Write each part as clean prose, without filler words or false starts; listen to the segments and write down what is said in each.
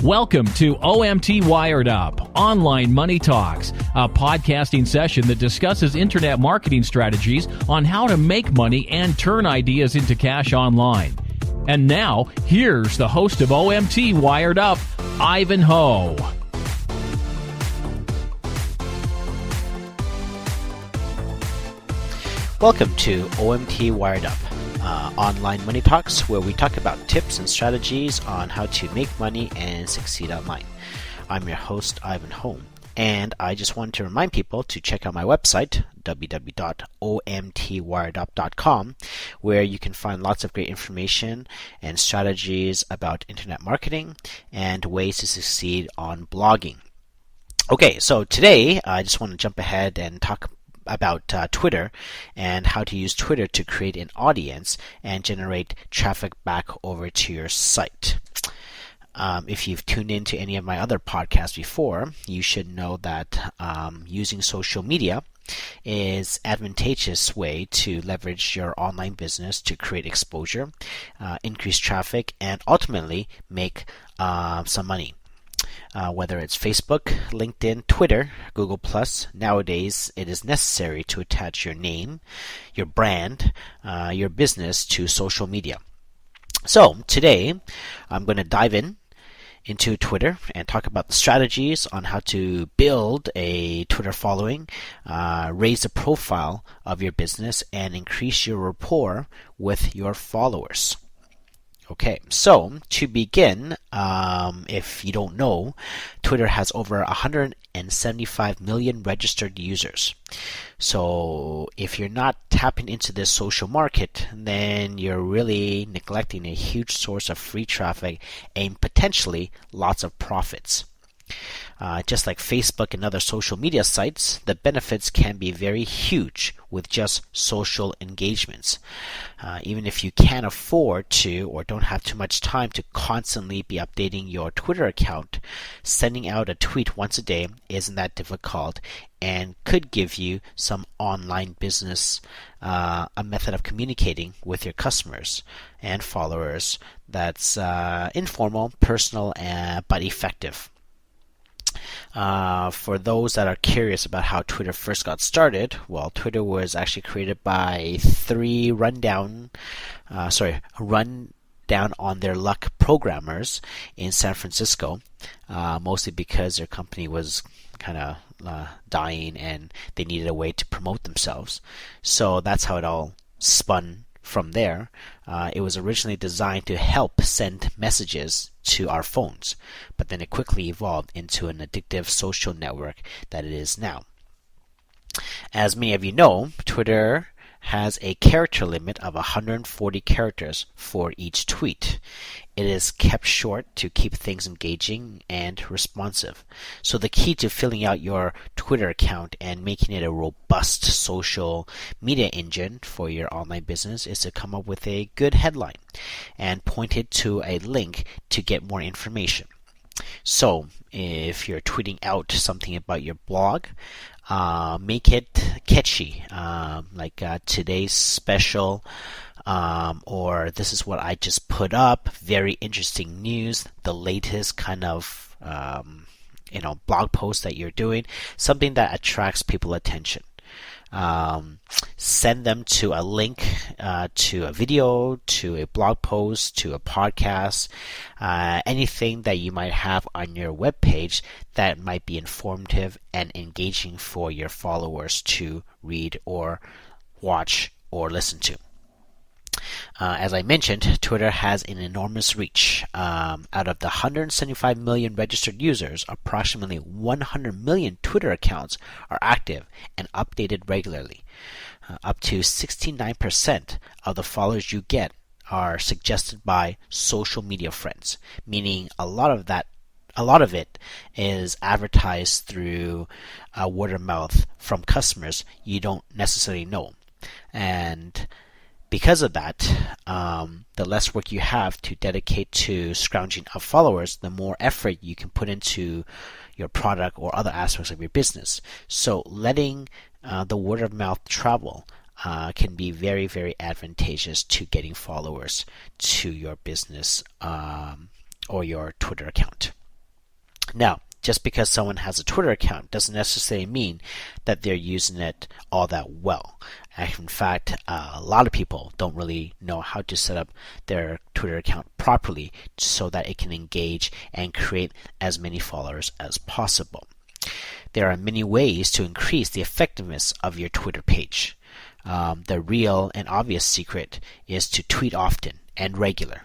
Welcome to OMT Wired Up, Online Money Talks, a podcasting session that discusses internet marketing strategies on how to make money and turn ideas into cash online. And now, here's the host of OMT Wired Up, Ivan Ho. Welcome to OMT Wired Up, online money talks where we talk about tips and strategies on how to make money and succeed online. I'm your host, Ivan Ho, and I just wanted to remind people to check out my website, www.omtwiredup.com, where you can find lots of great information and strategies about internet marketing and ways to succeed on blogging. Okay, so today I just want to jump ahead and talk about Twitter and how to use Twitter to create an audience and generate traffic back over to your site. If you've tuned into any of my other podcasts before, you should know that using social media is an advantageous way to leverage your online business to create exposure, increase traffic, and ultimately make some money. Whether it's Facebook, LinkedIn, Twitter, Google+, nowadays it is necessary to attach your name, your brand, your business to social media. So today I'm going to dive into Twitter and talk about the strategies on how to build a Twitter following, raise the profile of your business, and increase your rapport with your followers. Okay, so to begin, if you don't know, Twitter has over 175 million registered users. So if you're not tapping into this social market, then you're really neglecting a huge source of free traffic and potentially lots of profits. Just like Facebook and other social media sites, the benefits can be very huge with just social engagements. Even if you can't afford to or don't have too much time to constantly be updating your Twitter account, sending out a tweet once a day isn't that difficult and could give you some online business, a method of communicating with your customers and followers that's informal, personal, but effective. For those that are curious about how Twitter first got started, well, Twitter was actually created by three rundown on their luck programmers in San Francisco, mostly because their company was kind of dying and they needed a way to promote themselves. So that's how it all spun from there. It was originally designed to help send messages to our phones, but then it quickly evolved into an addictive social network that it is now. As many of you know, Twitter has a character limit of 140 characters for each tweet. It is kept short to keep things engaging and responsive. So the key to filling out your Twitter account and making it a robust social media engine for your online business is to come up with a good headline and point it to a link to get more information. So if you're tweeting out something about your blog, make it catchy, like today's special, or this is what I just put up, very interesting news, the latest kind of blog post that you're doing, something that attracts people's attention. Send them to a link to a video, to a blog post, to a podcast, anything that you might have on your webpage that might be informative and engaging for your followers to read or watch or listen to. As I mentioned, Twitter has an enormous reach. Out of the 175 million registered users, approximately 100 million Twitter accounts are active and updated regularly. Up to 69% of the followers you get are suggested by social media friends, meaning a lot of it is advertised through word of mouth from customers you don't necessarily know. And because of that, the less work you have to dedicate to scrounging up followers, the more effort you can put into your product or other aspects of your business. So letting the word of mouth travel can be very, very advantageous to getting followers to your business or your Twitter account. Now, just because someone has a Twitter account doesn't necessarily mean that they're using it all that well. In fact, a lot of people don't really know how to set up their Twitter account properly so that it can engage and create as many followers as possible. There are many ways to increase the effectiveness of your Twitter page. The real and obvious secret is to tweet often and regular.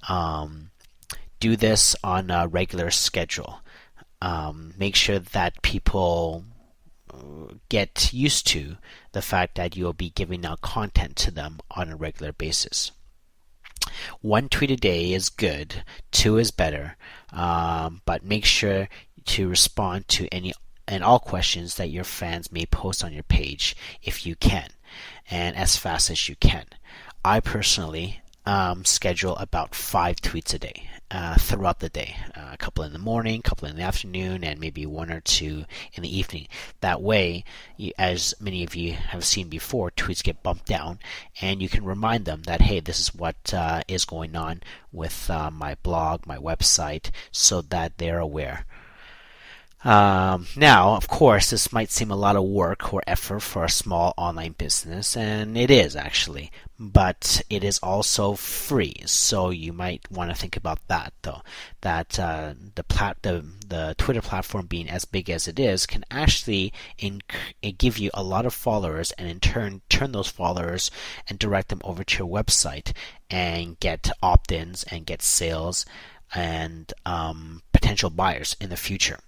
Do this on a regular schedule. Make sure that people get used to the fact that you'll be giving out content to them on a regular basis. 1 tweet a day is good, 2 is better, but make sure to respond to any and all questions that your fans may post on your page if you can, and as fast as you can. I personally schedule about 5 tweets a day throughout the day, a couple in the morning, a couple in the afternoon, and maybe 1 or 2 in the evening. That way, as many of you have seen before, tweets get bumped down, and you can remind them that, hey, this is what is going on with my blog, my website, so that they're aware. Now, of course, this might seem a lot of work or effort for a small online business, and it is actually, but it is also free. So you might want to think about that, though. That the Twitter platform being as big as it is can actually give you a lot of followers, and in turn turn those followers and direct them over to your website and get opt-ins and get sales and potential buyers in the future.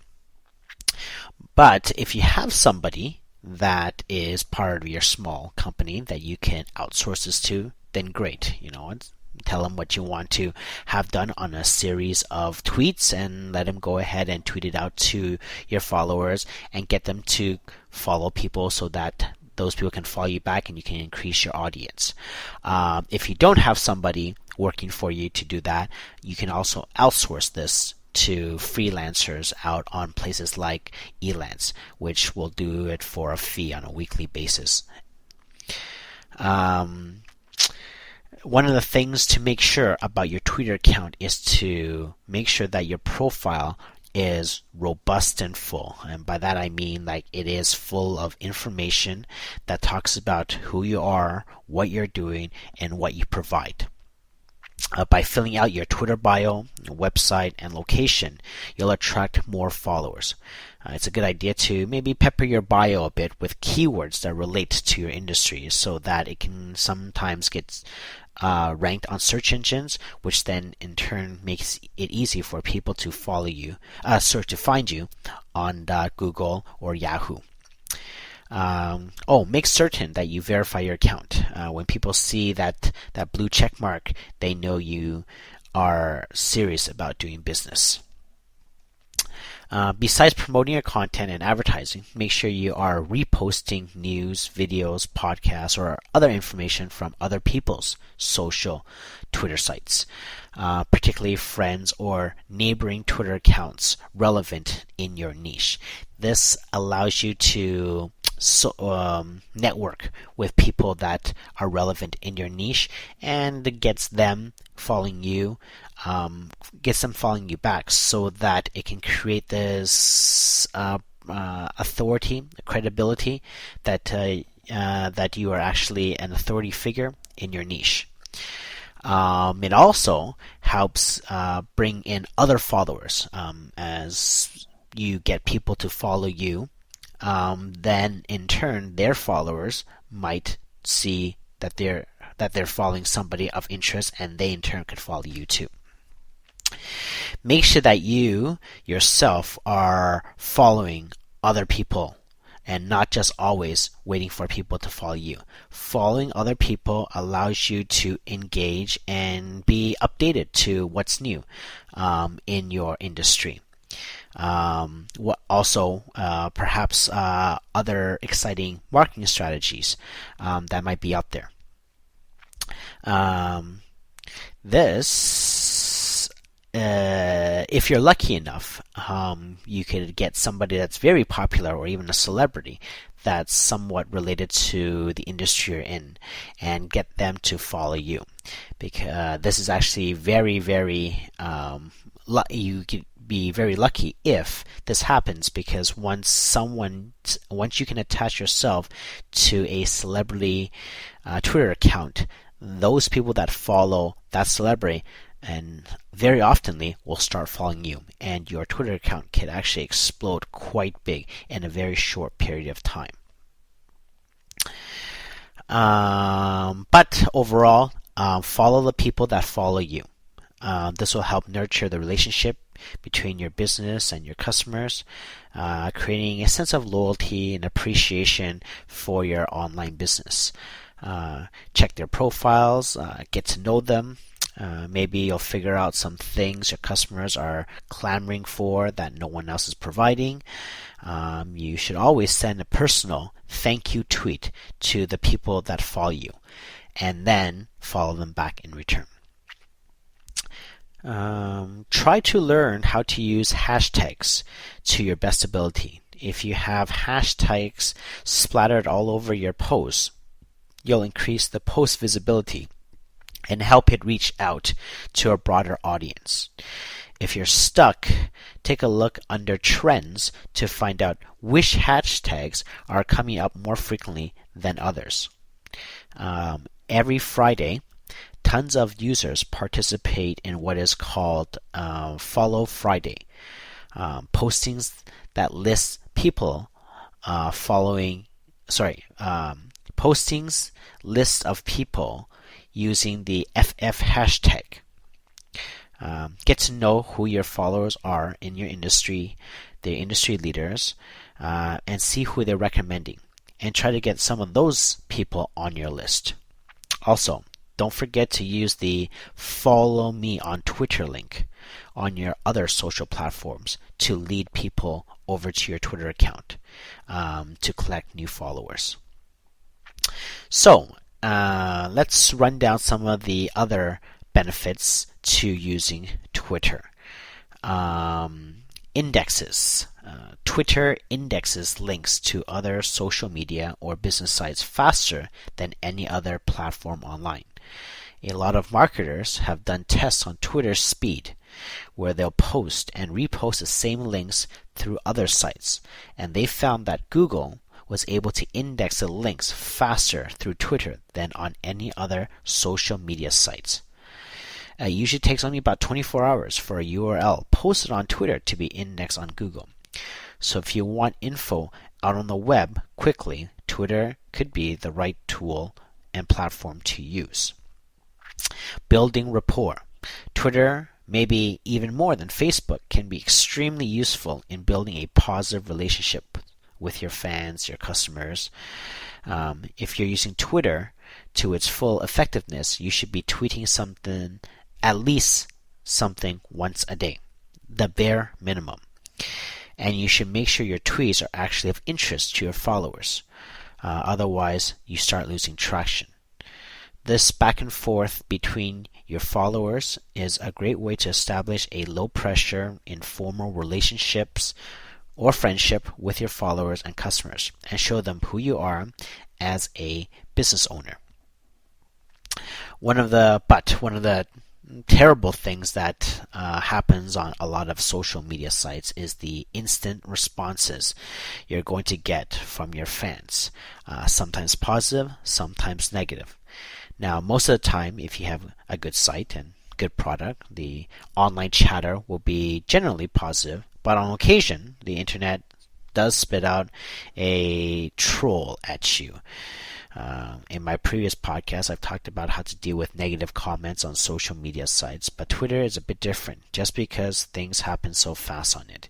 But if you have somebody that is part of your small company that you can outsource this to, then great. Tell them what you want to have done on a series of tweets and let them go ahead and tweet it out to your followers and get them to follow people so that those people can follow you back and you can increase your audience. If you don't have somebody working for you to do that, you can also outsource this to freelancers out on places like Elance, which will do it for a fee on a weekly basis. One of the things to make sure about your Twitter account is to make sure that your profile is robust and full. And by that I mean like it is full of information that talks about who you are, what you're doing, and what you provide. By filling out your Twitter bio, website, and location, you'll attract more followers. It's a good idea to maybe pepper your bio a bit with keywords that relate to your industry so that it can sometimes get ranked on search engines, which then in turn makes it easy for people to follow you, to find you on Google or Yahoo. Make certain that you verify your account. When people see that blue check mark, they know you are serious about doing business. Besides promoting your content and advertising, make sure you are reposting news, videos, podcasts, or other information from other people's social Twitter sites, particularly friends or neighboring Twitter accounts relevant in your niche. This allows you to network with people that are relevant in your niche and gets them following you, gets them following you back so that it can create this authority, credibility that you are actually an authority figure in your niche. It also helps bring in other followers as you get people to follow you. Then in turn their followers might see that they're following somebody of interest, and they in turn could follow you too. Make sure that you yourself are following other people and not just always waiting for people to follow you. Following other people allows you to engage and be updated to what's new in your industry. Perhaps other exciting marketing strategies that might be out there. If you're lucky enough, you could get somebody that's very popular or even a celebrity that's somewhat related to the industry you're in and get them to follow you. Because this is actually very, very you could be very lucky if this happens, because once you can attach yourself to a celebrity Twitter account, those people that follow that celebrity and very oftenly will start following you, and your Twitter account can actually explode quite big in a very short period of time. But overall, follow the people that follow you. This will help nurture the relationship between your business and your customers, creating a sense of loyalty and appreciation for your online business. Check their profiles, get to know them. Maybe you'll figure out some things your customers are clamoring for that no one else is providing. You should always send a personal thank you tweet to the people that follow you, and then follow them back in return. Try to learn how to use hashtags to your best ability. If you have hashtags splattered all over your posts, you'll increase the post visibility and help it reach out to a broader audience. If you're stuck, take a look under trends to find out which hashtags are coming up more frequently than others. Every Friday, tons of users participate in what is called Follow Friday, postings that list people postings list of people using the FF hashtag. Get to know who your followers are in your industry, the industry leaders, and see who they're recommending, and try to get some of those people on your list. Also, don't forget to use the follow me on Twitter link on your other social platforms to lead people over to your Twitter account to collect new followers. So, let's run down some of the other benefits to using Twitter. Indexes. Twitter indexes links to other social media or business sites faster than any other platform online. A lot of marketers have done tests on Twitter's speed, where they'll post and repost the same links through other sites, and they found that Google was able to index the links faster through Twitter than on any other social media sites. It usually takes only about 24 hours for a URL posted on Twitter to be indexed on Google. So if you want info out on the web quickly, Twitter could be the right tool and platform to use. Building rapport. Twitter, maybe even more than Facebook, can be extremely useful in building a positive relationship with your fans, your customers. If you're using Twitter to its full effectiveness, you should be tweeting something, at least something once a day, the bare minimum. And you should make sure your tweets are actually of interest to your followers. Otherwise, you start losing traction. This back and forth between your followers is a great way to establish a low-pressure, informal relationships or friendship with your followers and customers, and show them who you are as a business owner. One of the terrible things that happens on a lot of social media sites is the instant responses you're going to get from your fans. Sometimes positive, sometimes negative. Now, most of the time, if you have a good site and good product, the online chatter will be generally positive, but on occasion, the internet does spit out a troll at you. In my previous podcast, I've talked about how to deal with negative comments on social media sites, but Twitter is a bit different just because things happen so fast on it.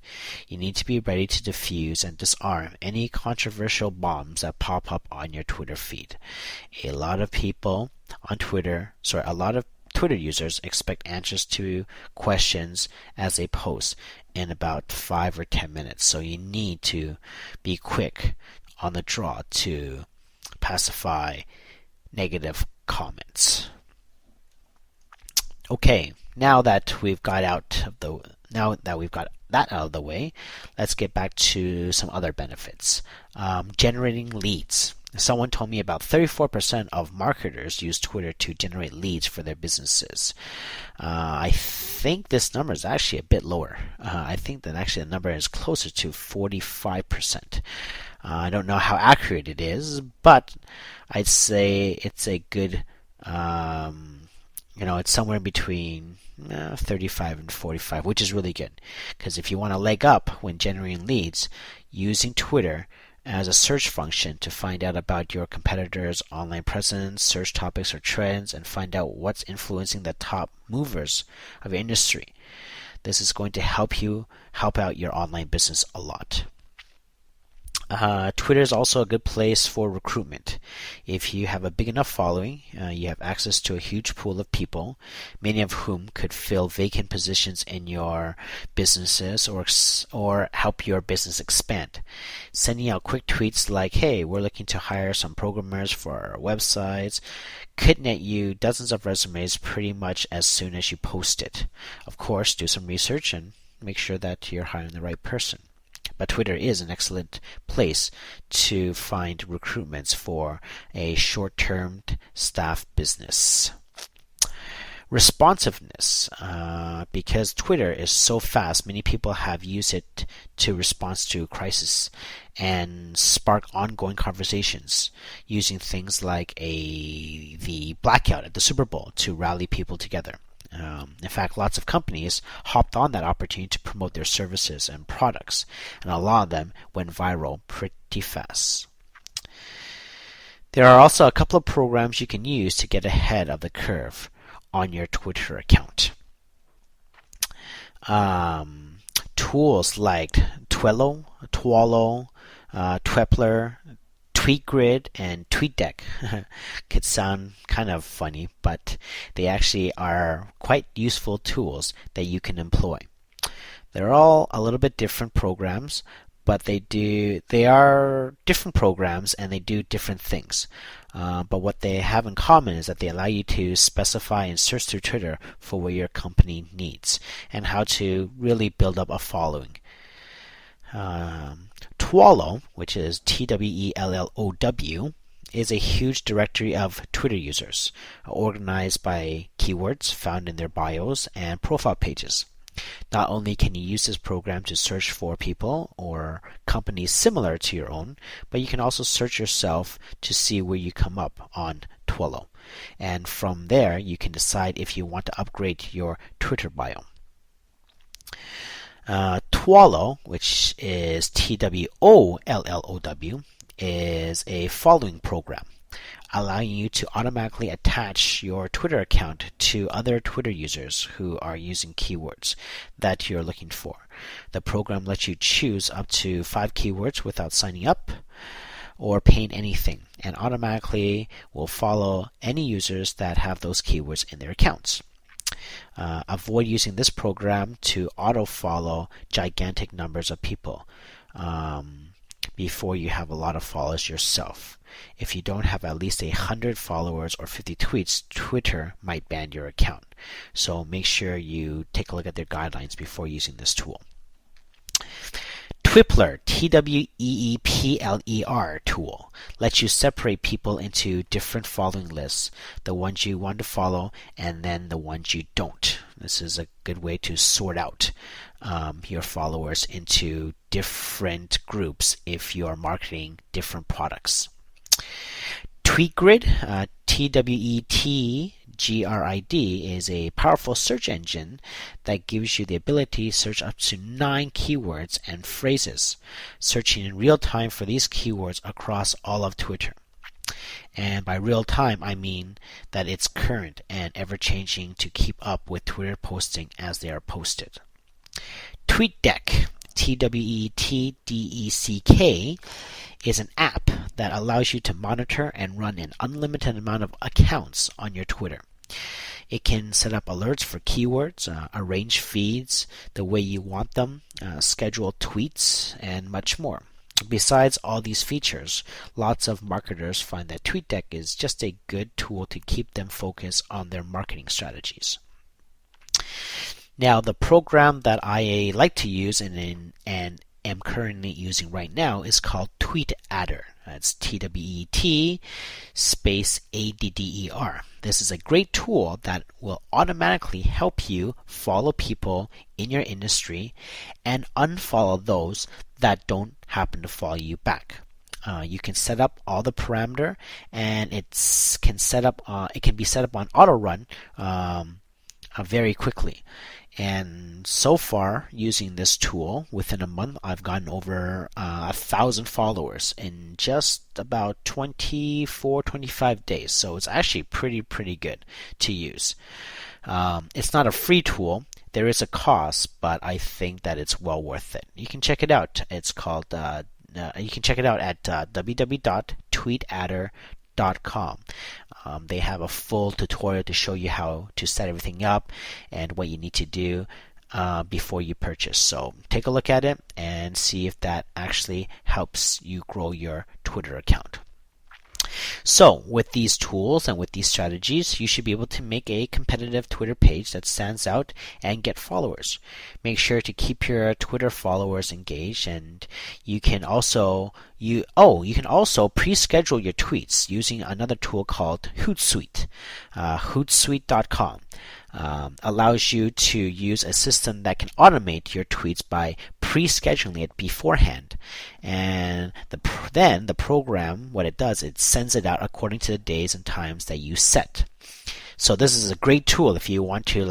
You need to be ready to defuse and disarm any controversial bombs that pop up on your Twitter feed. A lot of Twitter users expect answers to questions as they post in about 5 or 10 minutes, so you need to be quick on the draw to pacify negative comments. Okay, now that we've got that out of the way, let's get back to some other benefits. Generating leads. Someone told me about 34% of marketers use Twitter to generate leads for their businesses. I think this number is actually a bit lower. I think that actually the number is closer to 45%. I don't know how accurate it is, but I'd say it's a good, it's somewhere in between 35 and 45, which is really good. Because if you want to leg up when generating leads, using Twitter as a search function to find out about your competitors' online presence, search topics or trends, and find out what's influencing the top movers of your industry. This is going to help out your online business a lot. Twitter is also a good place for recruitment. If you have a big enough following, you have access to a huge pool of people, many of whom could fill vacant positions in your businesses or help your business expand. Sending out quick tweets like, hey, we're looking to hire some programmers for our websites, could net you dozens of resumes pretty much as soon as you post it. Of course, do some research and make sure that you're hiring the right person. But Twitter is an excellent place to find recruitments for a short-term staff business. Responsiveness. Because Twitter is so fast, many people have used it to respond to crisis and spark ongoing conversations using things like the blackout at the Super Bowl to rally people together. In fact, lots of companies hopped on that opportunity to promote their services and products, and a lot of them went viral pretty fast. There are also a couple of programs you can use to get ahead of the curve on your Twitter account. Tools like Twellow, Tweepler, Tweetgrid, and Tweetdeck could sound kind of funny, but they actually are quite useful tools that you can employ. They're all a little bit different programs, but they are different programs and they do different things. But what they have in common is that they allow you to specify and search through Twitter for what your company needs and how to really build up a following. Twollow, which is Twellow, is a huge directory of Twitter users, organized by keywords found in their bios and profile pages. Not only can you use this program to search for people or companies similar to your own, but you can also search yourself to see where you come up on Twollow. And from there, you can decide if you want to upgrade your Twitter bio. Twollow, which is Twollow, is a following program, allowing you to automatically attach your Twitter account to other Twitter users who are using keywords that you're looking for. The program lets you choose up to 5 keywords without signing up or paying anything, and automatically will follow any users that have those keywords in their accounts. Avoid using this program to auto-follow gigantic numbers of people before you have a lot of followers yourself. If you don't have at least 100 followers or 50 tweets, Twitter might ban your account. So make sure you take a look at their guidelines before using this tool. Tweepler, Tweepler tool, lets you separate people into different following lists, the ones you want to follow and then the ones you don't. This is a good way to sort out your followers into different groups if you are marketing different products. Tweetgrid, Tweetgrid, is a powerful search engine that gives you the ability to search up to 9 keywords and phrases, searching in real time for these keywords across all of Twitter. And by real time, I mean that it's current and ever-changing to keep up with Twitter posting as they are posted. Tweetdeck, Tweetdeck, is an app that allows you to monitor and run an unlimited amount of accounts on your Twitter. It can set up alerts for keywords, arrange feeds the way you want them, schedule tweets, and much more. Besides all these features, lots of marketers find that Tweetdeck is just a good tool to keep them focused on their marketing strategies. Now, the program that I like to use and am currently using right now is called Tweetadder. That's TWET space ADDER. This is a great tool that will automatically help you follow people in your industry and unfollow those that don't happen to follow you back. You can set up all the parameter, and it can be set up on auto run very quickly. And so far, using this tool, within a month, I've gotten over 1,000 followers in just about 24, 25 days. So it's actually pretty good to use. It's not a free tool. There is a cost, but I think that it's well worth it. You can check it out. It's called. You can check it out at www.tweetadder.com. They have a full tutorial to show you how to set everything up and what you need to do before you purchase. So take a look at it and see if that actually helps you grow your Twitter account. So with these tools and with these strategies, you should be able to make a competitive Twitter page that stands out and get followers. Make sure to keep your Twitter followers engaged, and you can also pre-schedule your tweets using another tool called Hootsuite. Hootsuite.com allows you to use a system that can automate your tweets by pre-scheduling it beforehand. And then the program, what it does, it sends it out according to the days and times that you set. So this is a great tool if you want to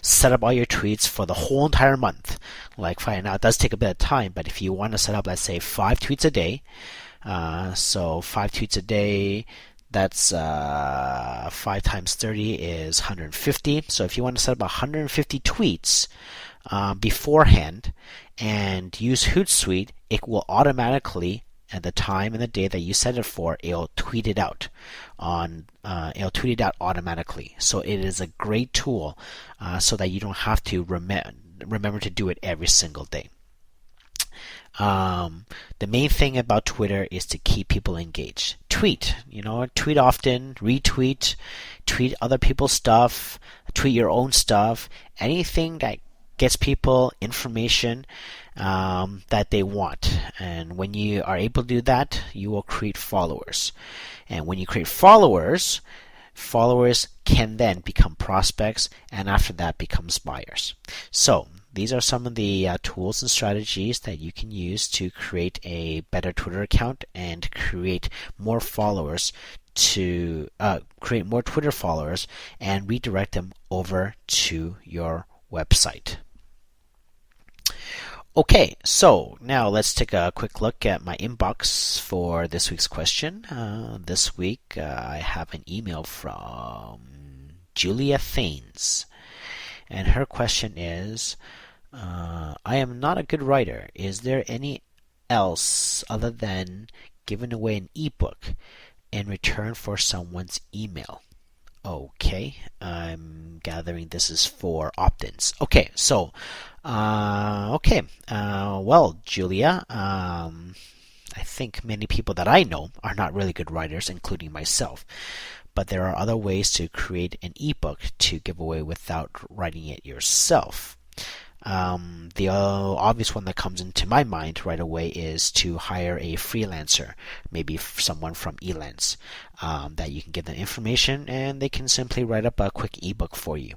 set up all your tweets for the whole entire month. Fine, now it does take a bit of time, but if you want to set up, let's say, 5 tweets a day, so 5 tweets a day, that's 5 times 30 is 150. So if you want to set up 150 tweets beforehand and use Hootsuite, it will automatically, at the time and the day that you set it for, it'll tweet it out automatically. So it is a great tool so that you don't have to remember to do it every single day. The main thing about Twitter is to keep people engaged. Tweet often, retweet, tweet other people's stuff, tweet your own stuff, anything that gets people information that they want. And when you are able to do that, you will create followers. And when you create followers can then become prospects, and after that becomes buyers. So these are some of the tools and strategies that you can use to create a better Twitter account and create more followers create more Twitter followers and redirect them over to your website. Okay, so now let's take a quick look at my inbox for this week's question. This week I have an email from Julia Thanes, and her question is, I am not a good writer. Is there any else other than giving away an ebook in return for someone's email? Okay, I'm gathering this is for opt-ins. Okay, so, well, Julia, I think many people that I know are not really good writers, including myself. But there are other ways to create an ebook to give away without writing it yourself. The obvious one that comes into my mind right away is to hire a freelancer, maybe someone from Elance, that you can give them information and they can simply write up a quick ebook for you.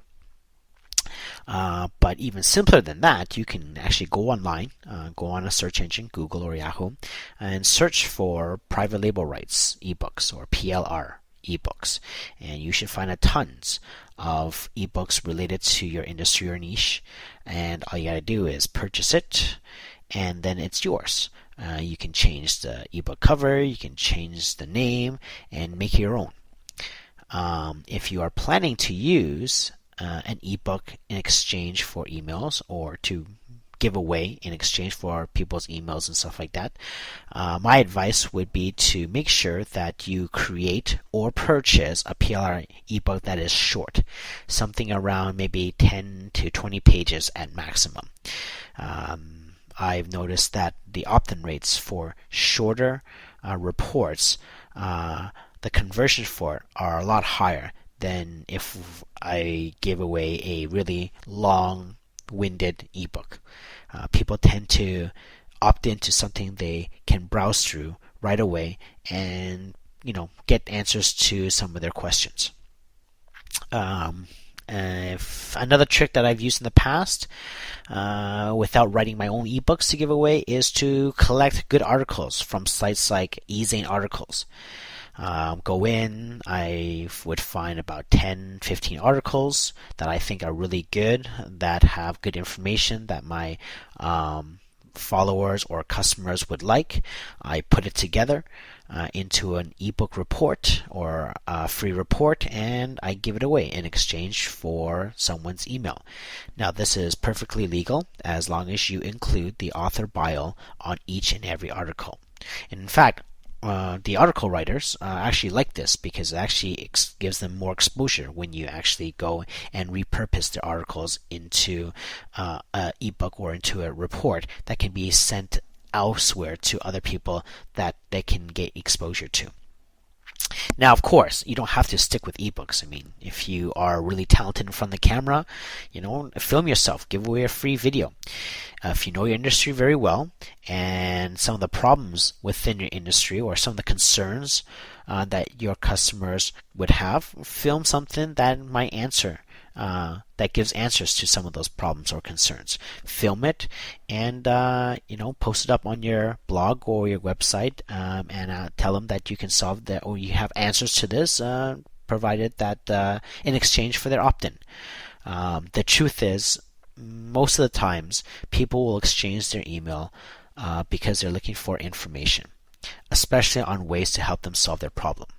But even simpler than that, you can actually go online, go on a search engine, Google or Yahoo, and search for private label rights ebooks or PLR ebooks, and you should find tons of ebooks related to your industry or niche, and all you gotta do is purchase it and then it's yours. You can change the ebook cover, you can change the name and make it your own. If you are planning to use an ebook in exchange for emails or to give away in exchange for people's emails and stuff like that, my advice would be to make sure that you create or purchase a PLR ebook that is short, something around maybe 10 to 20 pages at maximum. I've noticed that the opt-in rates for shorter reports, the conversion for it are a lot higher than if I give away a really long-winded ebook. People tend to opt into something they can browse through right away and get answers to some of their questions. Another trick that I've used in the past, without writing my own ebooks to give away, is to collect good articles from sites like eZane Articles. Go in, I would find about 10, 15 articles that I think are really good, that have good information that my followers or customers would like. I put it together into an ebook report or a free report, and I give it away in exchange for someone's email. Now, this is perfectly legal as long as you include the author bio on each and every article. And in fact, the article writers actually like this because it actually gives them more exposure when you actually go and repurpose the articles into an ebook or into a report that can be sent elsewhere to other people that they can get exposure to. Now, of course, you don't have to stick with ebooks. I mean, if you are really talented in front of the camera, film yourself, give away a free video. If you know your industry very well and some of the problems within your industry or some of the concerns that your customers would have, film something that might answer, that gives answers to some of those problems or concerns. Film it and post it up on your blog or your website, and tell them that you can solve that or you have answers to this, provided that in exchange for their opt-in. The truth is, most of the times people will exchange their email because they're looking for information, especially on ways to help them solve their problem.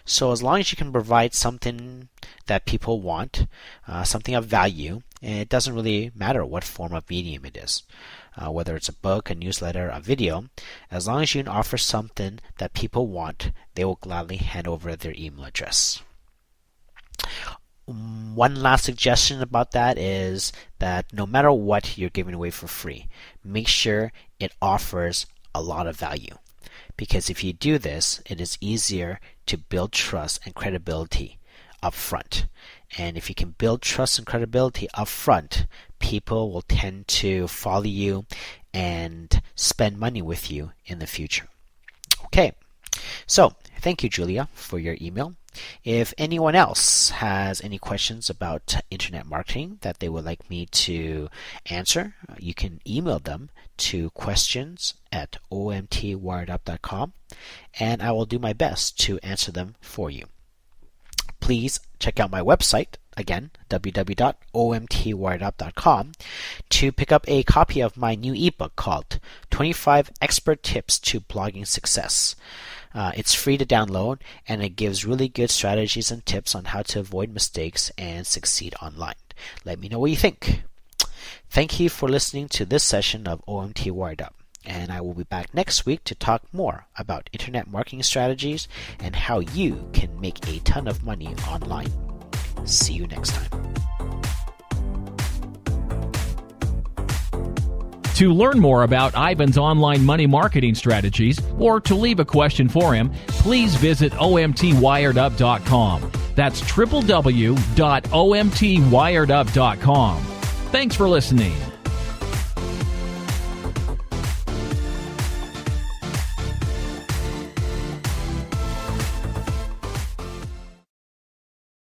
So as long as you can provide something that people want, something of value, and it doesn't really matter what form of medium it is, whether it's a book, a newsletter, a video, as long as you can offer something that people want, they will gladly hand over their email address. One last suggestion about that is that no matter what you're giving away for free, make sure it offers a lot of value. Because if you do this, it is easier to build trust and credibility up front. And if you can build trust and credibility up front, people will tend to follow you and spend money with you in the future. Okay, so thank you, Julia, for your email. If anyone else has any questions about internet marketing that they would like me to answer, you can email them to questions@omtwiredup.com, and I will do my best to answer them for you. Please check out my website, again, www.omtwiredup.com, to pick up a copy of my new ebook called 25 Expert Tips to Blogging Success. It's free to download, and it gives really good strategies and tips on how to avoid mistakes and succeed online. Let me know what you think. Thank you for listening to this session of OMT Wired Up, and I will be back next week to talk more about internet marketing strategies and how you can make a ton of money online. See you next time. To learn more about Ivan's online money marketing strategies or to leave a question for him, please visit omtwiredup.com. That's www.omtwiredup.com. Thanks for listening.